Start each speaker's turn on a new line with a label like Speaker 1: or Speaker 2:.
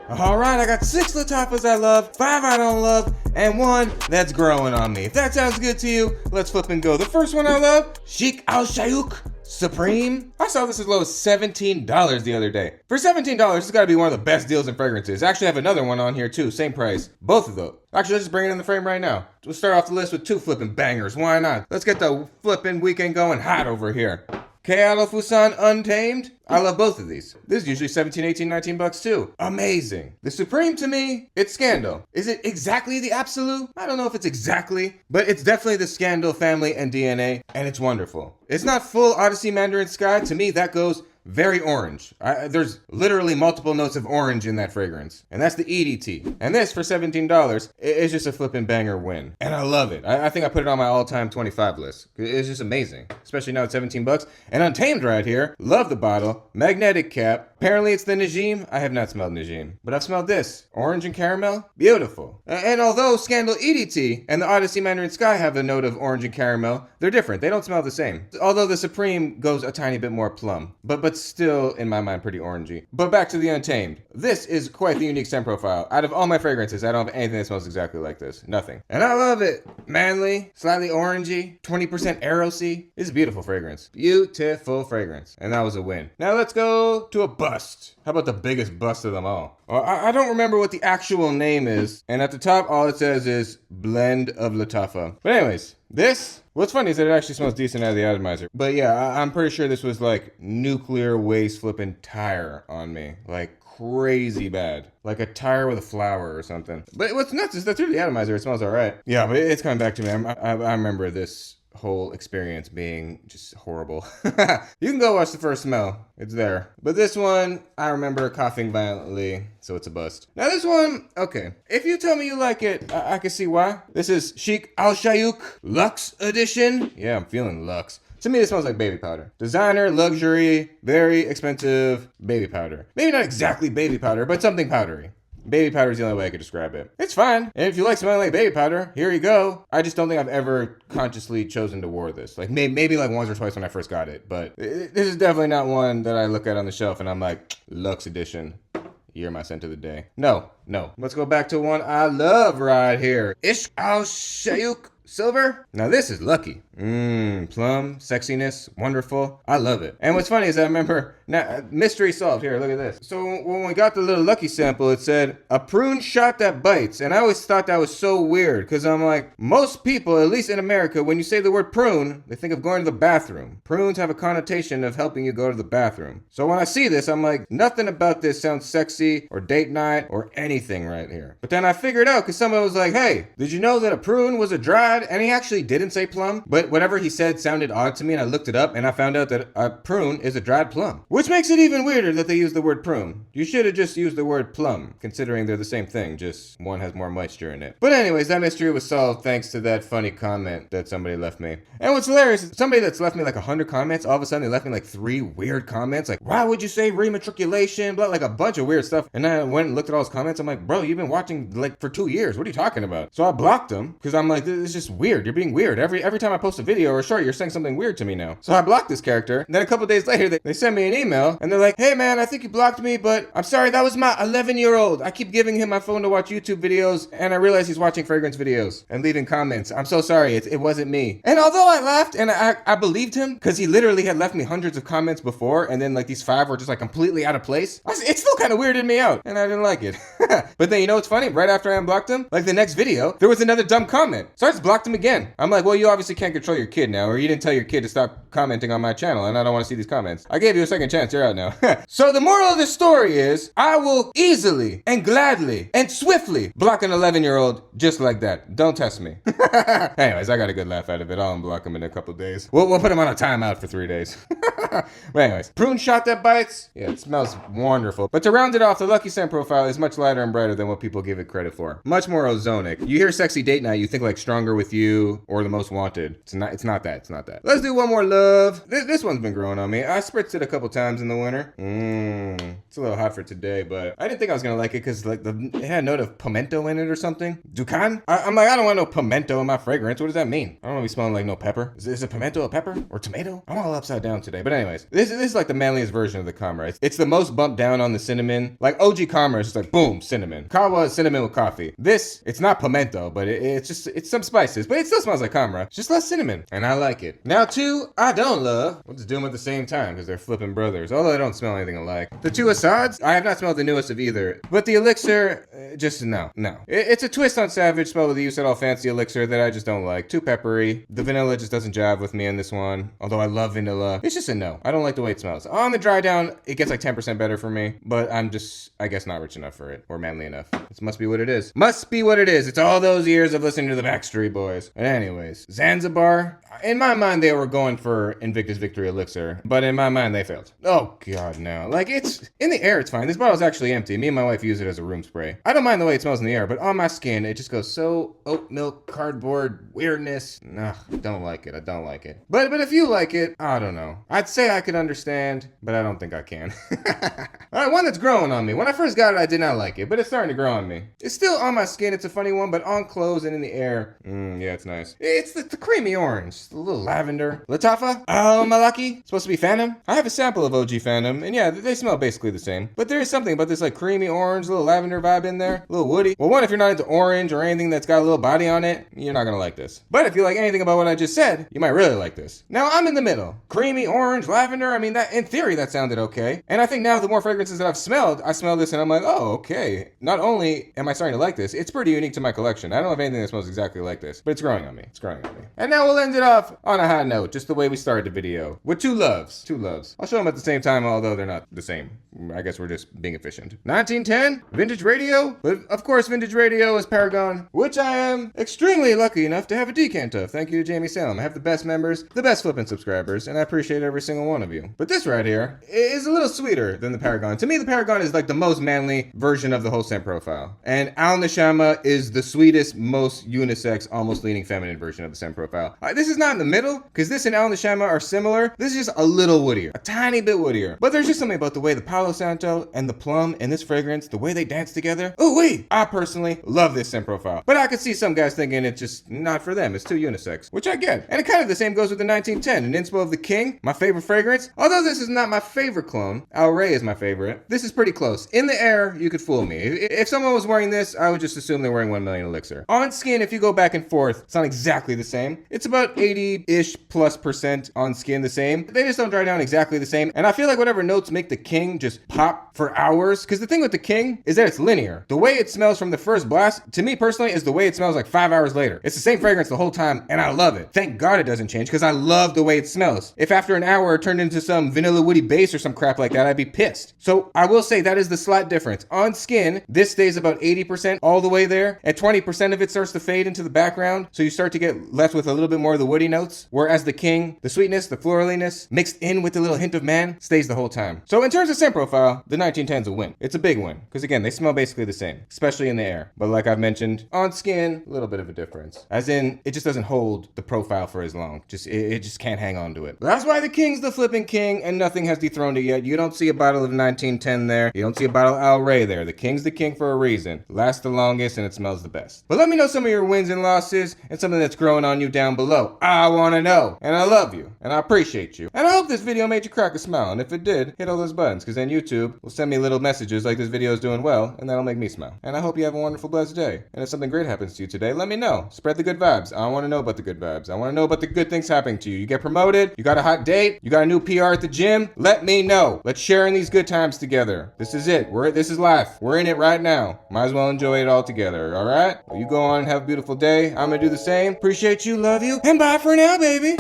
Speaker 1: All right, I got 6 Lattafas I love, 5 I don't love, and 1 that's growing on me. If that sounds good to you, let's flip and go. The first one I love, Sheikh Al-Shayouk Supreme. I saw this as low as $17 the other day. For $17, it's gotta be one of the best deals in fragrances. I actually have another one on here too, same price. Both of those. Actually, let's just bring it in the frame right now. We'll start off the list with 2 flipping bangers. Why not? Let's get the flipping weekend going hot over here. Kayalo Fusan Untamed. I love both of these. This is usually 17, 18, 19 bucks too. Amazing. The Supreme to me, it's Scandal. Is it exactly the Absolute? I don't know if it's exactly, but it's definitely the Scandal family and DNA, and it's wonderful. It's not full Odyssey Mandarin Sky. To me, that goes very orange. There's literally multiple notes of orange in that fragrance. And that's the EDT. And this, for $17, is just a flipping banger win. And I love it. I think I put it on my all-time 25 list. It's just amazing. Especially now at 17 bucks. And Untamed right here. Love the bottle. Magnetic cap. Apparently it's the Najim. I have not smelled Najim. But I've smelled this. Orange and caramel. Beautiful. And although Scandal EDT and the Odyssey Mandarin Sky have a note of orange and caramel, they're different. They don't smell the same. Although the Supreme goes a tiny bit more plum. But still, in my mind, pretty orangey. But back to the Untamed. This is quite the unique scent profile. Out of all my fragrances, I don't have anything that smells exactly like this. Nothing. And I love it. Manly, slightly orangey, 20% Aerosy. It's a beautiful fragrance. Beautiful fragrance. And that was a win. Now let's go to a bust. How about the biggest bust of them all? Well, I don't remember what the actual name is. And at the top, all it says is Blend of Lattafa. But anyways, this, what's funny is that it actually smells decent out of the atomizer. But yeah, I'm pretty sure this was like nuclear waste flipping tire on me. Like crazy bad. Like a tire with a flower or something. But what's nuts is that through the atomizer, it smells all right. Yeah, but it's coming back to me. I remember this whole experience being just horrible. You can go watch the first smell. It's there. But this one, I remember coughing violently, so it's a bust. Now this one, okay. If you tell me you like it, I can see why. This is Sheikh Al-Shayouk Luxe Edition. Yeah, I'm feeling luxe. To me, it smells like baby powder. Designer, luxury, very expensive baby powder. Maybe not exactly baby powder, but something powdery. Baby powder is the only way I could describe it. It's fine. And if you like smelling like baby powder, here you go. I just don't think I've ever consciously chosen to wear this. Like maybe like once or twice when I first got it. But this is definitely not one that I look at on the shelf and I'm like, Luxe Edition. You're my scent of the day. No. Let's go back to one I love right here. Ishq Al-Shayouk Silver. Now this is lucky. Plum, sexiness, wonderful. I love it. And what's funny is I remember, now, mystery solved. Here, look at this. So when we got the little lucky sample, it said, a prune shot that bites. And I always thought that was so weird because I'm like, most people, at least in America, when you say the word prune, they think of going to the bathroom. Prunes have a connotation of helping you go to the bathroom. So when I see this, I'm like, nothing about this sounds sexy or date night or anything right here. But then I figured out because someone was like, hey, did you know that a prune was a dried? And he actually didn't say plum, but whatever he said sounded odd to me, and I looked it up and I found out that a prune is a dried plum, which makes it even weirder that they use the word prune. You should have just used the word plum, considering they're the same thing, just one has more moisture in it. But anyways, that mystery was solved thanks to that funny comment that somebody left me. And what's hilarious is somebody that's left me like 100 comments, all of a sudden they left me like 3 weird comments, like, why would you say rematriculation, blah, like a bunch of weird stuff. And then I went and looked at all his comments, I'm like, bro, you've been watching like for 2 years, what are you talking about? So I blocked him, because I'm like, this is just weird, you're being weird. Every time I post a video or a short, you're saying something weird to me now. So I blocked this character. And then a couple days later, they sent me an email and they're like, hey man, I think you blocked me, but I'm sorry, that was my 11-year-old. I keep giving him my phone to watch YouTube videos and I realize he's watching fragrance videos and leaving comments. I'm so sorry, it wasn't me. And although I laughed and I believed him, because he literally had left me hundreds of comments before and then like these 5 were just like completely out of place, it still kind of weirded me out and I didn't like it. But then you know what's funny? Right after I unblocked him, like the next video, there was another dumb comment. So I just blocked him again. I'm like, well, you obviously can't control your kid now, or you didn't tell your kid to stop commenting on my channel, and I don't want to see these comments. I gave you a second chance, you're out now. So the moral of the story is, I will easily and gladly and swiftly block an 11-year-old just like that. Don't test me. Anyways, I got a good laugh out of it. I'll unblock him in a couple days. We'll put him on a timeout for 3 days. But anyways, prune shot that bites. Yeah, it smells wonderful. But to round it off, the Lucky Scent profile is much lighter brighter and brighter than what people give it credit for. Much more ozonic. You hear sexy date night, you think like Stronger With You or The Most Wanted. It's not that. Let's do one more love. This one's been growing on me. I spritzed it a couple times in the winter. It's a little hot for today, but I didn't think I was gonna like it because like it had a note of pimento in it or something. Dukan? I'm like, I don't want no pimento in my fragrance. What does that mean? I don't want to be smelling like no pepper. Is a pimento a pepper or tomato? I'm all upside down today. But anyways, this is like the manliest version of the Kamra. It's the most bumped down on the cinnamon. Like OG Kamra is just like boom, cinnamon. Kawa is cinnamon with coffee. This, it's not pimento, but it's some spices, but it still smells like Kamra. It's just less cinnamon, and I like it. Now two, I don't love. We'll just do them at the same time because they're flipping brothers. Although they don't smell anything alike. The two Assads, I have not smelled the newest of either, but the elixir, just no. It's a twist on Savage spelled with the You Said All Fancy elixir that I just don't like. Too peppery. The vanilla just doesn't jive with me in this one. Although I love vanilla, it's just a no. I don't like the way it smells. On the dry down, it gets like 10% better for me, but I'm just, I guess, not rich enough for it or manly enough. This must be what it is. Must be what it is. It's all those years of listening to the Backstreet Boys. And anyways, Zanzibar. In my mind, they were going for Invictus Victory Elixir, but in my mind, they failed. Oh God, no. Like it's in the air, it's fine. This bottle's actually empty. Me and my wife use it as a room spray. I don't mind the way it smells in the air, but on my skin, it just goes so oat milk, cardboard, weirdness. Ugh, I don't like it. I don't like it. But if you like it, I don't know. I'd say I could understand, but I don't think I can. All right, one that's growing on me. When I first got it, I did not like it, but it's starting to grow on me. It's still on my skin. It's a funny one, but on clothes and in the air, yeah, it's nice. It's the creamy orange, a little lavender. Lattafa, Malaki, supposed to be Phantom. I have a sample of OG Phantom, and yeah, they smell basically the same. But there is something about this like creamy orange, little lavender vibe in there, a little woody. Well, one, if you're not into orange or anything that's got a little body on it, you're not gonna like this. But if you like anything about what I just said, you might really like this. Now I'm in the middle. Creamy orange, lavender. I mean, that in theory that sounded okay. And I think now the more fragrances that I've smelled, I smell this and I'm like, oh, okay. Not only am I starting to like this, it's pretty unique to my collection. I don't have anything that smells exactly like this, but it's growing on me. It's growing on me. And now we'll end it off on a high note, just the way we started the video, with two loves. I'll show them at the same time, although they're not the same. I guess we're just being efficient. 1910, Vintage Radio. But of course, Vintage Radio is Paragon, which I am extremely lucky enough to have a decant of. Thank you to Jamie Salem. I have the best members, the best flipping subscribers, and I appreciate every single one of you. But this right here is a little sweeter than the Paragon. To me, the Paragon is like the most manly version of the whole scent profile. And Al Neshama is the sweetest, most unisex, almost leaning feminine version of the scent profile. This is not in the middle, because this and Al Neshama are similar. This is just a little woodier, a tiny bit woodier. But there's just something about the way the Palo Santo and the plum and this fragrance, the way they dance together. Oh wait, I personally love this scent profile. But I could see some guys thinking it's just not for them. It's too unisex, which I get. And it kind of the same goes with the 1910, an inspo of the King, my favorite fragrance. Although this is not my favorite clone, Al Rey is my favorite. This is pretty close. In the air, you could fool me. If someone was wearing this, I would just assume they're wearing 1 million elixir. On skin, if you go back and forth, it's not exactly the same. It's about 80-ish plus % on skin the same. They just don't dry down exactly the same. And I feel like whatever notes make the King just pop for hours. Because the thing with the King is that it's linear. The way it smells from the first blast, to me personally, is the way it smells like 5 hours later. It's the same fragrance the whole time, and I love it. Thank God it doesn't change, because I love the way it smells. If after an hour it turned into some vanilla woody base or some crap like that, I'd be pissed. So I will say that is the slight difference. On skin, this stays about 80% all the way there, and 20% of it starts to fade into the background, so you start to get left with a little bit more of the woody notes, whereas the King, the sweetness, the floraliness, mixed in with a little hint of man, stays the whole time. So in terms of scent profile, the 1910's a win. It's a big win, because again, they smell basically the same, especially in the air. But like I've mentioned, on skin, a little bit of a difference. As in, it just doesn't hold the profile for as long. It just can't hang on to it. That's why the King's the flipping King, and nothing has dethroned it yet. You don't see a bottle of 1910 there. You don't see a bottle of Al Rey there. The King's the King for a reason. It lasts the longest, and it smells the best. But let me know some of your wins and losses, and something that's growing on you down below. I want to know. And I love you. And I appreciate you. And I hope this video made you crack a smile. And if it did, hit all those buttons, because then YouTube will send me little messages like this video is doing well, and that'll make me smile. And I hope you have a wonderful, blessed day. And if something great happens to you today, let me know. Spread the good vibes. I want to know about the good vibes. I want to know about the good things happening to you. You get promoted, you got a hot date, you got a new PR at the gym, let me know. Let's share in these good times together. This is it. This is life. We're in it right now. Might as well enjoy it all together, alright? Well, you go on and have a beautiful day. I'm gonna do the same. Appreciate you, love you, and bye for now, baby.